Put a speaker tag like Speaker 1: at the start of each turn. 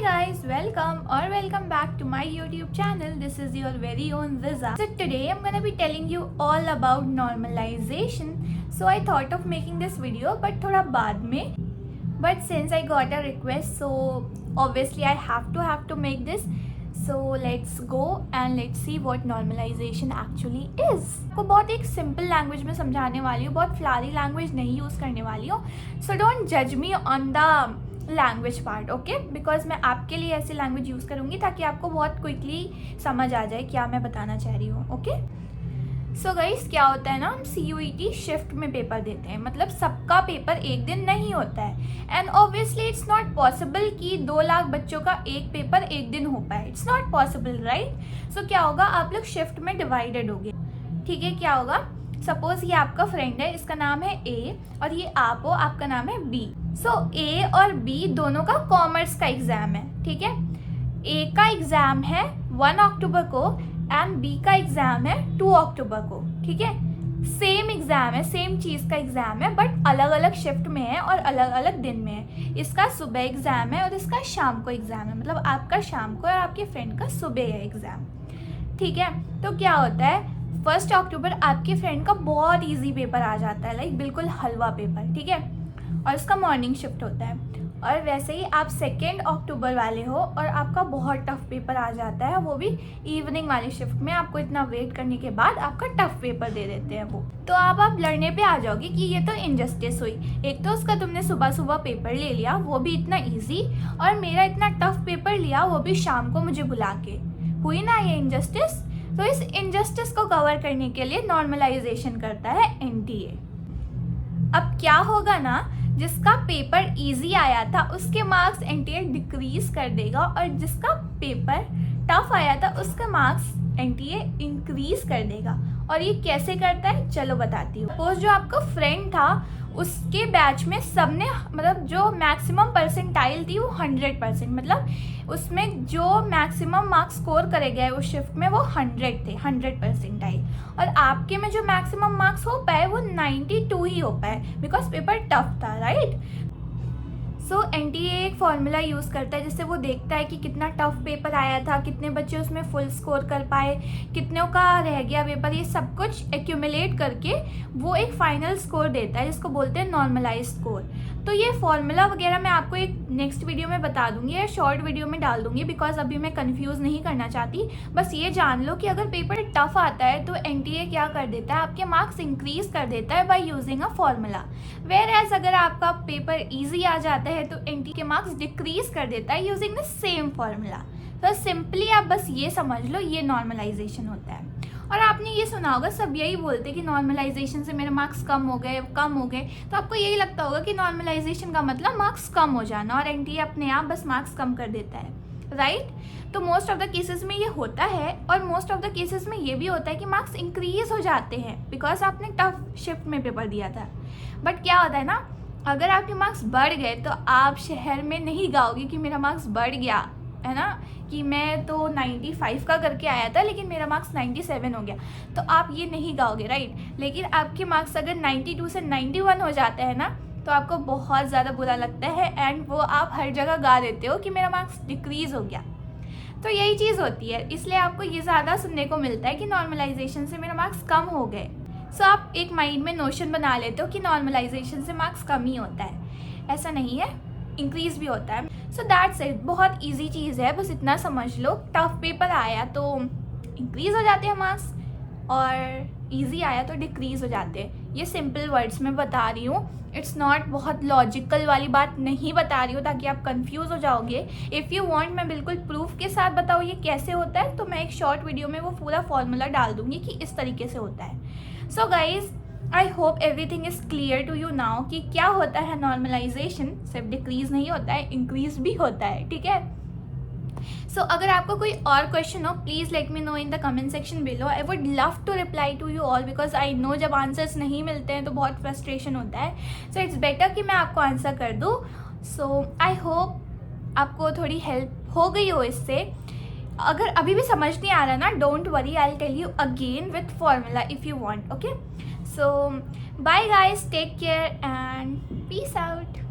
Speaker 1: guys, welcome back to my YouTube channel. This is your very own Riza. So today I'm gonna be telling you all about normalization. So I thought of making this video but थोड़ा बाद में. But since I got a request, so obviously I have to make this. So let's go and let's see what normalization actually is. को बहुत एक simple language में समझाने वाली हूँ, बहुत flowery language नहीं use करने वाली हूँ. So don't judge me on the language part, okay, because मैं आपके लिए ऐसी लैंग्वेज यूज़ करूँगी ताकि आपको बहुत क्विकली समझ आ जाए क्या मैं बताना चाह रही हूँ. ओके, सो गाइस, क्या होता है ना, हम CUET शिफ्ट में पेपर देते हैं, मतलब सबका पेपर एक दिन नहीं होता है. And obviously it's not possible कि 2 लाख बच्चों का एक पेपर एक दिन हो पाए. It's not possible, right. So क्या होगा, आप लोग शिफ्ट में डिवाइडेड होगे. ठीक है, क्या होगा, सपोज ये आपका फ्रेंड है, इसका नाम है A और ये आप हो, आपका नाम है B. सो A और B दोनों का कॉमर्स का एग्जाम है. ठीक है, A का एग्जाम है 1 अक्टूबर को एंड B का एग्जाम है 2 अक्टूबर को. ठीक है, सेम एग्जाम है, सेम चीज़ का एग्जाम है, बट अलग अलग शिफ्ट में है और अलग अलग दिन में है. इसका सुबह एग्जाम है और इसका शाम को एग्जाम है, मतलब आपका शाम को और आपके फ्रेंड का सुबह है एग्जाम. ठीक है, तो क्या होता है, 1 अक्टूबर आपके फ्रेंड का बहुत इजी पेपर आ जाता है, लाइक बिल्कुल हलवा पेपर. ठीक है, और इसका मॉर्निंग शिफ्ट होता है. और वैसे ही आप 2 अक्टूबर वाले हो और आपका बहुत टफ पेपर आ जाता है, वो भी इवनिंग वाली शिफ्ट में. आपको इतना वेट करने के बाद आपका टफ पेपर दे देते हैं वो. तो आप लड़ने पे आ जाओगे कि ये तो इनजस्टिस हुई. एक तो उसका तुमने सुबह सुबह पेपर ले लिया, वो भी इतना ईजी, और मेरा इतना टफ पेपर लिया, वो भी शाम को मुझे बुला के. हुई ना ये इनजस्टिस. तो इस इनजस्टिस को कवर करने के लिए नॉर्मलाइजेशन करता है NTA. अब क्या होगा ना, जिसका पेपर इजी आया था उसके मार्क्स NTA डिक्रीज कर देगा, और जिसका पेपर टफ आया था उसके मार्क्स NTA इंक्रीज कर देगा. और ये कैसे करता है, चलो बताती हूँ. सपोज जो आपका फ्रेंड था, उसके बैच में सबने, मतलब जो मैक्सिमम परसेंटाइल थी वो 100%, मतलब उसमें जो मैक्सिमम मार्क्स स्कोर करे गए उस शिफ्ट में वो 100 थे, 100 परसेंटाइल. और आपके में जो मैक्सिमम मार्क्स हो पाए वो 92 ही हो पाए, बिकॉज पेपर टफ था, राइट. सो NTA एक फॉर्मूला यूज़ करता है जिससे वो देखता है कि कितना टफ पेपर आया था, कितने बच्चे उसमें फुल स्कोर कर पाए, कितनों का रह गया पेपर. ये सब कुछ एक्यूमुलेट करके वो एक फाइनल स्कोर देता है जिसको बोलते हैं नॉर्मलाइज स्कोर. तो ये फॉर्मूला वगैरह मैं आपको एक नेक्स्ट वीडियो में बता दूंगी या शॉर्ट वीडियो में डाल दूंगी, बिकॉज अभी मैं कंफ्यूज नहीं करना चाहती. बस ये जान लो कि अगर पेपर टफ आता है तो NTA क्या कर देता है, आपके मार्क्स इंक्रीज कर देता है by using a formula. Where as अगर आपका पेपर ईजी आ जाता है तो NTA के मार्क्स डिक्रीज कर देता है यूजिंग द सेम फॉर्मूला. तो सिंपली आप बस ये समझ लो, ये नॉर्मलाइजेशन होता है. और आपने ये सुना होगा, सब यही बोलते हैं कि नॉर्मलाइजेशन से मेरे मार्क्स कम हो गए. तो आपको यही लगता होगा कि नॉर्मलाइजेशन का मतलब मार्क्स कम हो जाना, और NTA अपने आप बस मार्क्स कम कर देता है, राइट. तो मोस्ट ऑफ द केसेस में ये होता है, और मोस्ट ऑफ द केसेस में ये भी होता है कि मार्क्स इंक्रीज हो जाते हैं बिकॉज आपने टफ शिफ्ट में पेपर दिया था. बट क्या होता है ना, अगर आपके मार्क्स बढ़ गए तो आप शहर में नहीं गाओगे कि मेरा मार्क्स बढ़ गया, है ना, कि मैं तो 95 का करके आया था लेकिन मेरा मार्क्स 97 हो गया. तो आप ये नहीं गाओगे, राइट. लेकिन आपके मार्क्स अगर 92 से 91 हो जाते हैं ना, तो आपको बहुत ज़्यादा बुरा लगता है, एंड वो आप हर जगह गा देते हो कि मेरा मार्क्स डिक्रीज़ हो गया. तो यही चीज़ होती है, इसलिए आपको ये ज़्यादा सुनने को मिलता है कि नॉर्मलाइजेशन से मेरे मार्क्स कम हो गए. सो आप एक माइंड में नोशन बना लेते हो कि नॉर्मलाइजेशन से मार्क्स कम ही होता है. ऐसा नहीं है, इंक्रीज भी होता है. सो दैट्स इट, बहुत इजी चीज़ है, बस इतना समझ लो. टफ पेपर आया तो इंक्रीज हो जाते हैं मार्क्स, और इजी आया तो डिक्रीज हो जाते हैं. ये सिंपल वर्ड्स में बता रही हूँ, इट्स नॉट बहुत लॉजिकल वाली बात नहीं बता रही हूँ ताकि आप कंफ्यूज हो जाओगे. इफ़ यू वांट मैं बिल्कुल प्रूफ के साथ बताऊँ ये कैसे होता है, तो मैं एक शॉर्ट वीडियो में वो पूरा फॉर्मूला डाल दूँगी कि इस तरीके से होता है. So guys, I hope everything is clear to you now कि क्या होता है नॉर्मलाइजेशन. सिर्फ डिक्रीज नहीं होता है, इंक्रीज भी होता है. ठीक है, सो अगर आपको कोई और क्वेश्चन हो, please let me know in the comment section below. I would love to reply to you all, because I know जब आंसर्स नहीं मिलते हैं तो बहुत फ्रस्ट्रेशन होता है. सो इट्स बेटर कि मैं आपको आंसर कर दूँ. सो आई होप आपको थोड़ी हेल्प हो गई हो इससे. अगर अभी भी समझ नहीं आ रहा ना, don't worry, I will tell you again with formula if you want. Okay, so bye guys, take care and peace out.